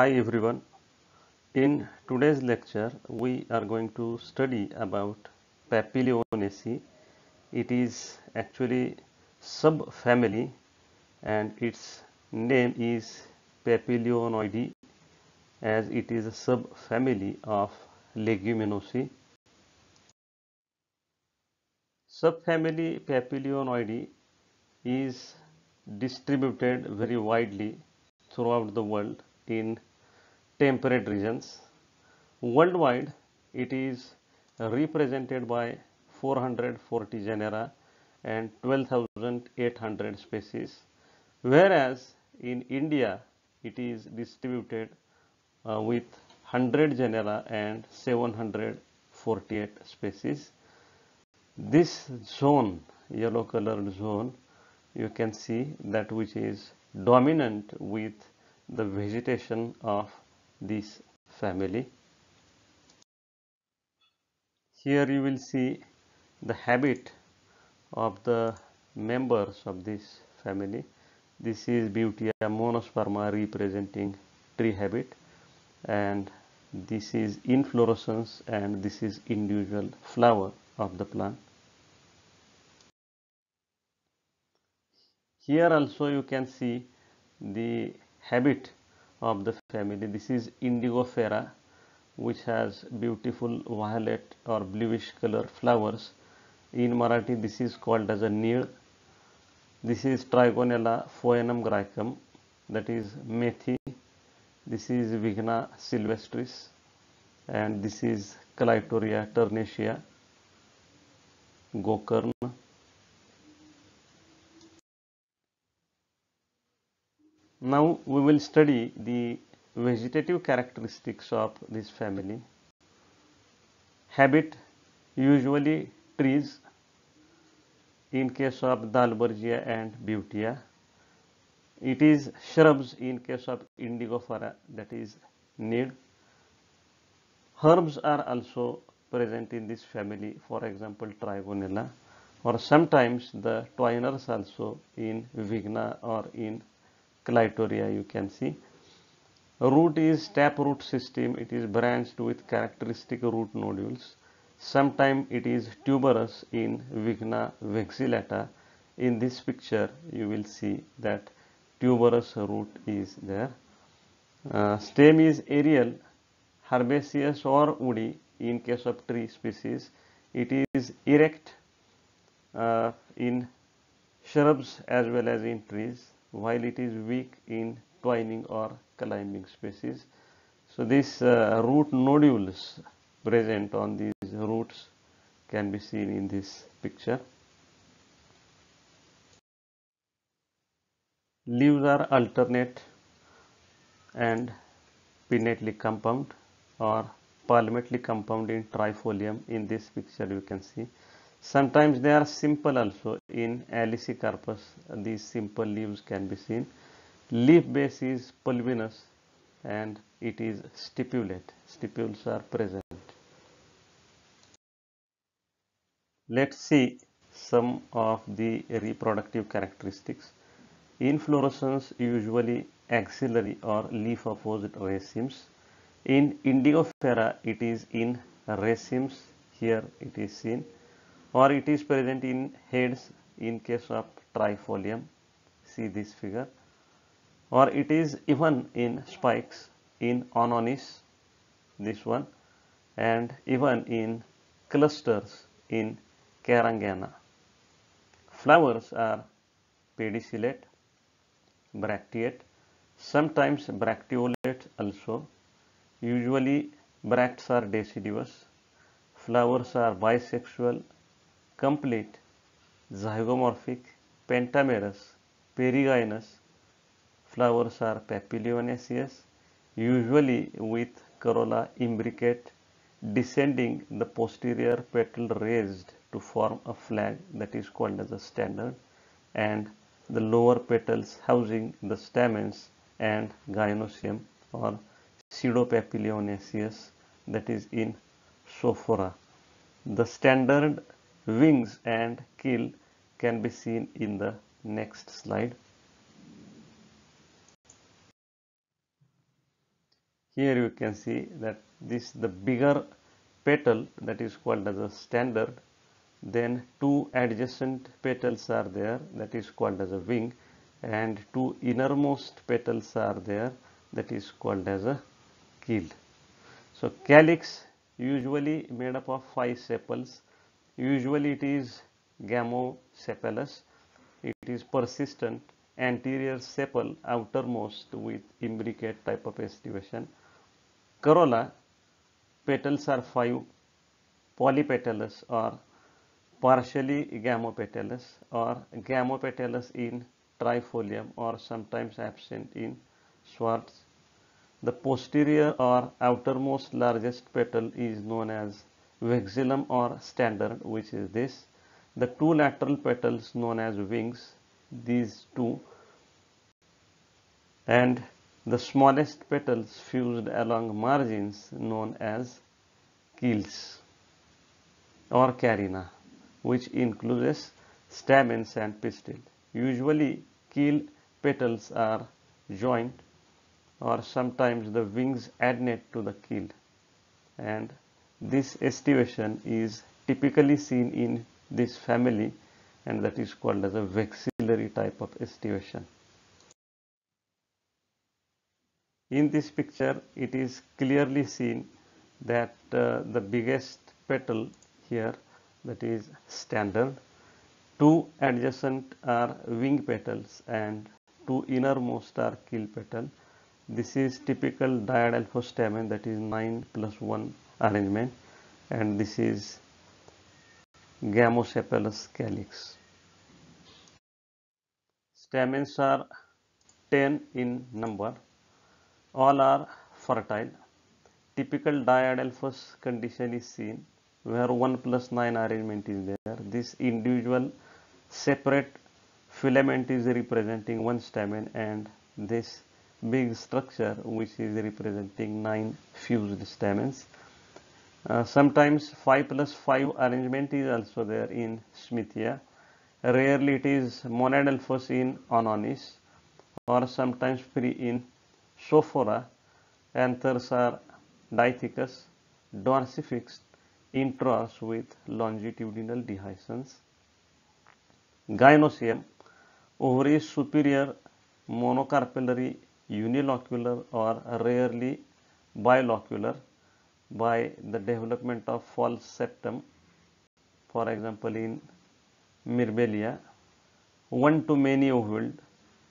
Hi everyone. In today's lecture, we are going to study about Papilionaceae. It is actually subfamily and its name is Papilionoideae as it is a subfamily of Leguminosae. Subfamily Papilionoideae is distributed very widely throughout the world in temperate regions. Worldwide, it is represented by 440 genera and 12,800 species, whereas in India it is distributed with 100 genera and 748 species. This zone, yellow colored zone, you can see that which is dominant with the vegetation of this family. Here you will see the habit of the members of this family. This is Butea monosperma representing tree habit, and this is inflorescence, and this is individual flower of the plant. Here also you can see the habit of the family. This is Indigofera, which has beautiful violet or bluish color flowers. In Marathi this is called as a Nil. This is Trigonella phoenum graecum, that is methi. This is Vigna sylvestris, and this is Clitoria ternacea, Gokarn. Now we will study the vegetative characteristics of this family. Habit, usually trees in case of Dalbergia and Butea. It is shrubs in case of Indigofera, that is Nid. Herbs are also present in this family, for example Trigonella, or sometimes the twiners also in Vigna or in Clitoria you can see. Root is taproot system. It is branched with characteristic root nodules. Sometimes it is tuberous in Vigna vexillata. In this picture you will see that tuberous root is there. Stem is aerial, herbaceous or woody in case of tree species. It is erect in shrubs as well as in trees, while it is weak in twining or climbing species. So these root nodules present on these roots can be seen in this picture. Leaves are alternate and pinnately compound or palmately compound in trifolium. In this picture you can see. Sometimes they are simple also. In Alicocarpus these simple leaves can be seen. Leaf base is pulvinous and it is stipulate. Stipules are present. Let's see some of the reproductive characteristics. Inflorescence usually axillary or leaf opposite racemes. In Indigofera it is in racemes, here it is seen, or it is present in heads in case of trifolium, see this figure, or it is even in spikes in Anonis, this one, and even in clusters in Carangana. Flowers are pedicellate, bracteate, sometimes bracteolate also. Usually bracts are deciduous. Flowers are bisexual, complete, zygomorphic, pentamerous, perigynous. Flowers are papilionaceous, usually with corolla imbricate, descending the posterior petal raised to form a flag, that is called as a standard, and the lower petals housing the stamens and gynoecium or pseudopapilionaceous, that is in Sophora. The standard wings and keel can be seen in the next slide. Here you can see that this the bigger petal, that is called as a standard, then two adjacent petals are there, that is called as a wing, and two innermost petals are there, that is called as a keel. So calyx usually made up of 5 sepals. Usually it is gamosepalous. It is persistent, anterior sepal outermost with imbricate type of estivation. Corolla, petals are 5, polypetalous or partially gamopetalous, or gamopetalous in trifolium, or sometimes absent in swards. The posterior or outermost largest petal is known as vexillum or standard, which is this. The two lateral petals known as wings, these two, and the smallest petals fused along margins known as keels or carina, which includes stamens and pistil. Usually keel petals are joined, or sometimes the wings adnate to the keel, and this estivation is typically seen in this family, and that is called as a vexillary type of estivation. In this picture it is clearly seen that the biggest petal here, that is standard, two adjacent are wing petals and two innermost are keel petal. This is typical diadelphostamen, that is 9+1 arrangement, and this is gamosepalous calyx. Stamens are 10 in number. All are fertile. Typical diadelphous condition is seen where 1+9 arrangement is there. This individual separate filament is representing one stamen, and this big structure which is representing 9 fused stamens. Sometimes 5+5 arrangement is also there in Smithia. Rarely it is monadelphous in Anonis, or sometimes free in Sophora. Anthers are dithecous, dorsifixed, intrors with longitudinal dehiscence. Gynoecium, ovaries superior, monocarpellary, unilocular or rarely bilocular by the development of false septum, for example in Mirbelia. One to many ovuled,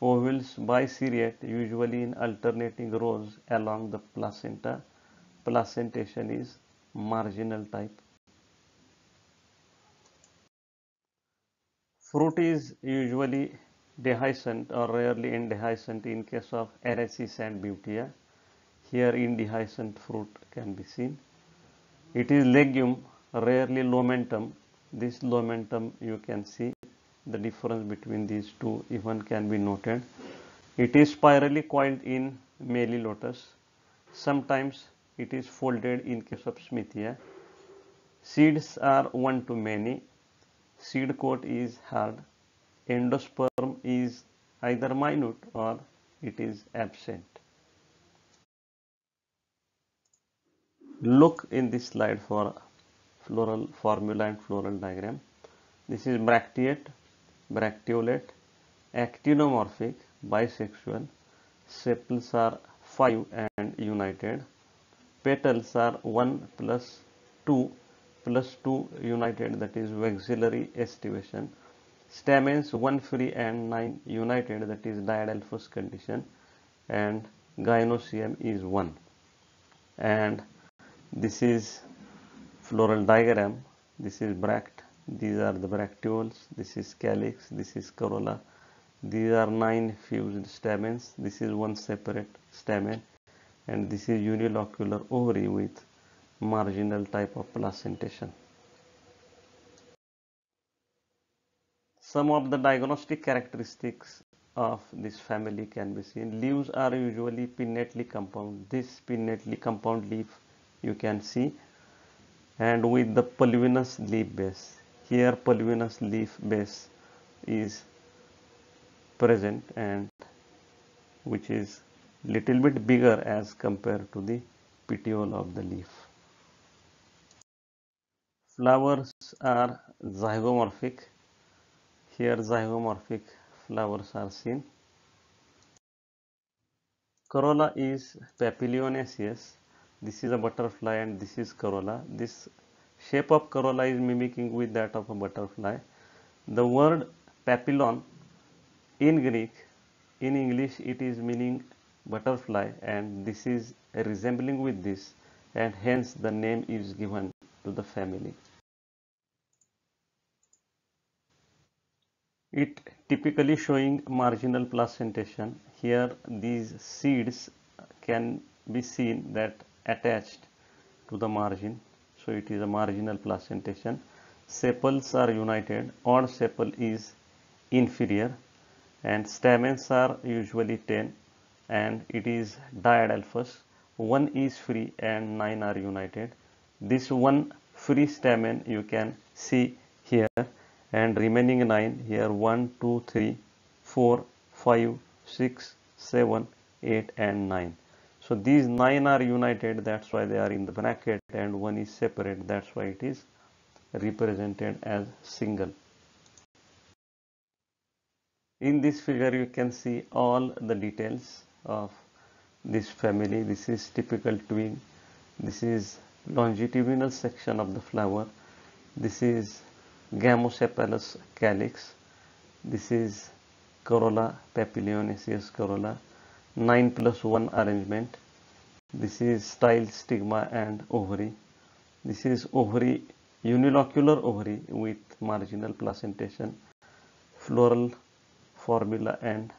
ovules biseriate, usually in alternating rows along the placenta. Placentation is marginal type. Fruit is usually dehiscent or rarely indehiscent in case of Aracis and Butea. Here indehiscent fruit can be seen. It is legume, rarely lumentum. This lumentum, you can see the difference between these two even can be noted. It is spirally coiled in Melilotus. Sometimes it is folded in case of Smithia. Seeds are one to many. Seed coat is hard. Endosperm is either minute or it is absent. Look in this slide for floral formula and floral diagram. This is bracteate, bracteolate, actinomorphic, bisexual. Sepals are 5 and united. Petals are 1 plus 2 plus 2 united, that is vexillary estivation. Stamens 1 free and 9 united, that is diadelphous condition, and gynoecium is 1. And this is floral diagram. This is bract, these are the bracteoles, this is calyx, this is corolla. These are 9 fused stamens, this is one separate stamen, and this is unilocular ovary with marginal type of placentation. Some of the diagnostic characteristics of this family can be seen. Leaves are usually pinnately compound. This pinnately compound leaf you can see, and with the pulvinous leaf base. Here pulvinous leaf base is present, and which is little bit bigger as compared to the petiole of the leaf. Flowers are zygomorphic. Here zygomorphic flowers are seen. Corolla is papilionaceous. This is a butterfly and this is corolla. This shape of corolla is mimicking with that of a butterfly. The word papillon in Greek, in English it is meaning butterfly, and this is resembling with this, and hence the name is given to the family. It typically showing marginal placentation. Here these seeds can be seen that attached to the margin, so it is a marginal placentation. Sepals are united, odd sepal is inferior, and stamens are usually 10 and it is diadelphous. One is free and 9 are united. This one free stamen you can see here, and remaining 9 here, 1, 2, 3, 4, 5, 6, 7, 8 and 9. So these 9 are united, that's why they are in the bracket, and one is separate, that's why it is represented as single. In this figure you can see all the details of this family. This is typical twig, this is longitudinal section of the flower, this is gamosepalous calyx, this is corolla, papilionaceous corolla, 9+1 arrangement, this is style, stigma and ovary, this is ovary, unilocular ovary with marginal placentation, floral formula and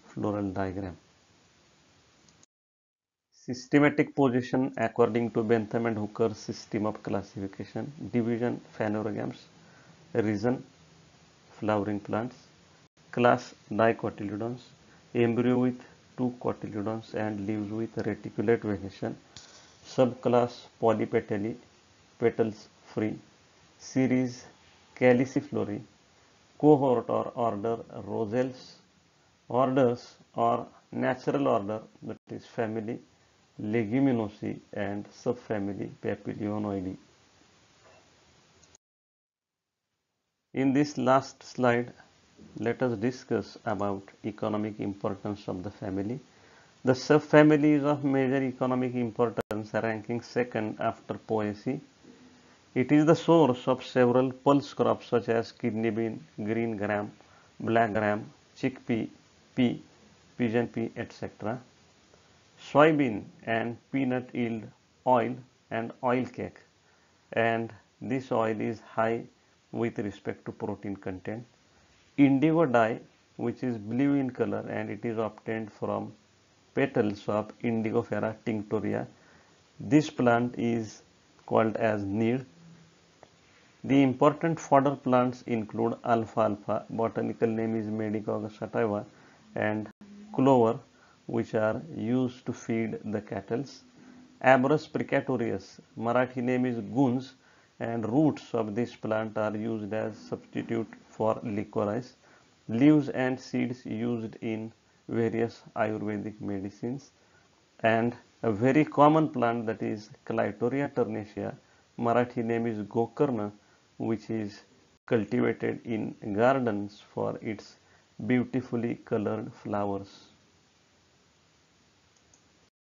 floral diagram. Systematic position according to Bentham and Hooker's system of classification. Division, phanerogams. Region, flowering plants. Class, dicotyledons. Embryo with 2 cotyledons and leaves with reticulate venation. Subclass, polypetally, petals free. Series, caliciflory. Cohort or order, roselles. Orders or natural order, that is family Leguminosae and subfamily Papilionoideae. In this last slide, let us discuss about economic importance of the family. The subfamily is of major economic importance, ranking second after Poaceae. It is the source of several pulse crops such as kidney bean, green gram, black gram, chickpea, pea, pigeon pea, etc. Soybean and peanut yield oil and oil cake, and this oil is high with respect to protein content. Indigo dye, which is blue in color and it is obtained from petals of Indigofera tinctoria. This plant is called as need. The important fodder plants include alfalfa, botanical name is Medicago sativa, and clover, which are used to feed the cattle. Abrus precatorius, Marathi name is gunz, and roots of this plant are used as substitute for licorice. Leaves and seeds used in various Ayurvedic medicines. And a very common plant, that is Clitoria ternacea, Marathi name is Gokarna, which is cultivated in gardens for its beautifully colored flowers.